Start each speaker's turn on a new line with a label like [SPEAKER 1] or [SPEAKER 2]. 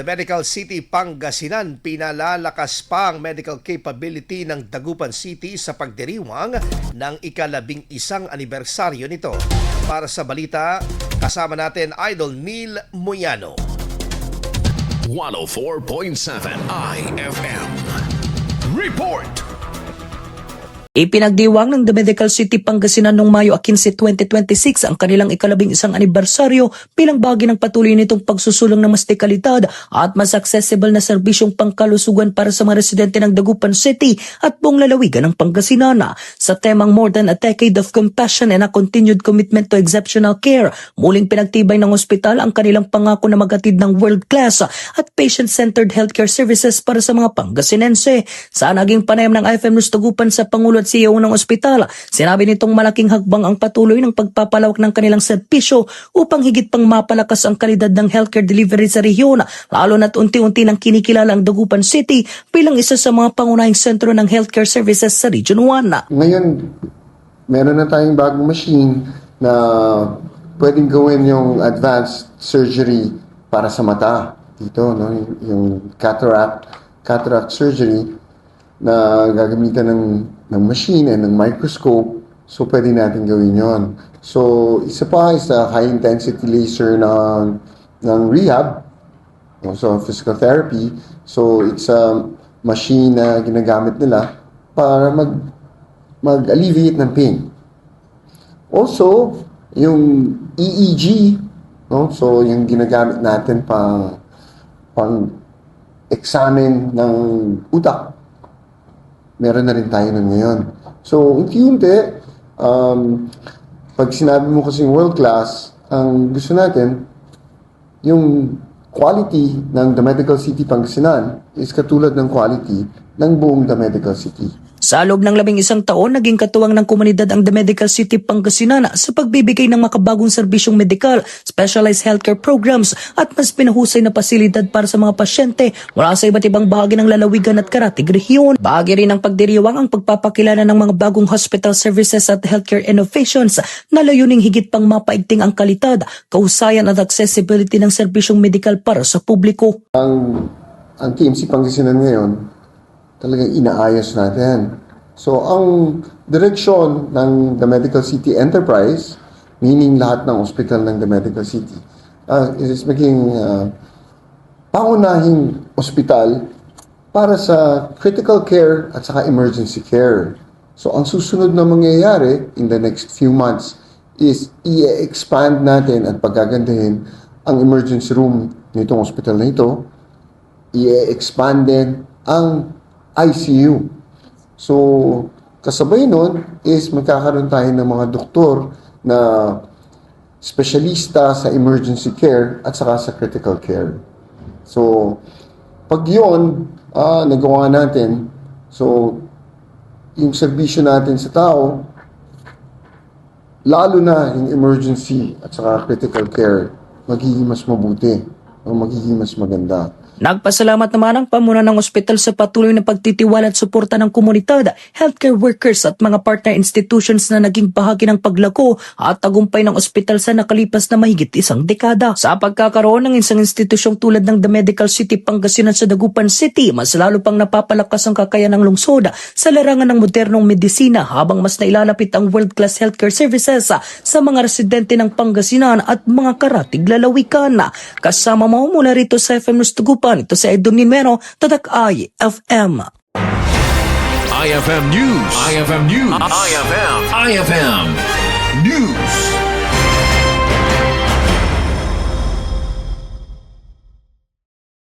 [SPEAKER 1] The Medical City Pangasinan pinalalakas pa ang medical capability ng Dagupan City sa pagdiriwang ng ika-11 anibersaryo nito. Para sa balita, kasama natin Idol Neil Moyano.
[SPEAKER 2] 104.7 IFM Report.
[SPEAKER 3] Ipinagdiwang ng The Medical City Pangasinan noong Mayo 15, 2026 ang kanilang ika-11 anibersaryo bilang bahagi ng patuloy nitong pagsusulong ng mas dekalidad at mas accessible na serbisyong pangkalusugan para sa mga residente ng Dagupan City at buong lalawigan ng Pangasinan. Sa temang More Than a Decade of Compassion and a Continued Commitment to Exceptional Care, muling pinagtibay ng ospital ang kanilang pangako na maghatid ng world-class at patient-centered healthcare services para sa mga Pangasinense. Sa naging panayam ng IFM News Dagupan sa Pangulo at CEO ng ospital, sinabi nitong malaking hakbang ang patuloy ng pagpapalawak ng kanilang serbisyo upang higit pang mapalakas ang kalidad ng healthcare delivery sa rehiyon, lalo na't unti-unti nang kinikilala ang Dagupan City bilang isa sa mga pangunahing sentro ng healthcare services sa Region 1.
[SPEAKER 4] Ngayon, meron na tayong bagong machine na pwedeng gawin yung advanced surgery para sa mata. Dito, no? Yung cataract surgery na gagamitan ng machine and ng microscope, so pwede natin gawin yon. So, isa pa is high-intensity laser ng rehab, so physical therapy. So, it's a machine na ginagamit nila para mag-alleviate ng pain. Also, yung EEG, no? So, yung ginagamit natin pang examine ng utak, meron na rin tayo nun ngayon. So, unti-unti, pag sinabi mo kasing world class, ang gusto natin, yung quality ng The Medical City Pangasinan is katulad ng quality ng buong The Medical City.
[SPEAKER 3] Sa loob ng 11 taon, naging katuwang ng komunidad ang The Medical City Pangasinan sa pagbibigay ng makabagong serbisyong medikal, specialized healthcare programs at mas pinahusay na pasilidad para sa mga pasyente mula sa iba't ibang bahagi ng lalawigan at karatig rehiyon. Bahagi rin ng pagdiriwang ang pagpapakilala ng mga bagong hospital services at healthcare innovations na layuning higit pang mapaigting ang kalidad, kahusayan at accessibility ng serbisyong medikal para sa publiko.
[SPEAKER 4] Ang TMC Pangasinan ngayon, talagang inaayos natin. So, ang direksyon ng The Medical City Enterprise, meaning lahat ng ospital ng The Medical City, is maging pangunahing ospital para sa critical care at saka emergency care. So, ang susunod na mangyayari in the next few months is i-expand natin at pagagandahin ang emergency room nitong ospital na ito. I-expand din ang ICU. So, kasabay nun is magkakaroon tayo ng mga doktor na specialista sa emergency care at saka sa critical care. So, pag yun, nagawa natin, so, yung serbisyo natin sa tao, lalo na yung emergency at saka critical care, magiging mas mabuti o magiging mas maganda.
[SPEAKER 3] Nagpasalamat naman ang pamunuan ng ospital sa patuloy na pagtitiwala at suporta ng komunidad, healthcare workers at mga partner institutions na naging bahagi ng paglago at tagumpay ng ospital sa nakalipas na mahigit 1 dekada. Sa pagkakaroon ng isang institusyong tulad ng The Medical City Pangasinan sa Dagupan City, mas lalo pang napapalakas ang kakayahan ng lungsod sa larangan ng modernong medisina habang mas nailalapit ang world-class healthcare services sa mga residente ng Pangasinan at mga karatig lalawigan. Kasama mo mula rito sa FM News Dagupan, ito si Idol Neil Moyano, Tatak IFM.
[SPEAKER 2] IFM News. IFM News. IFM News.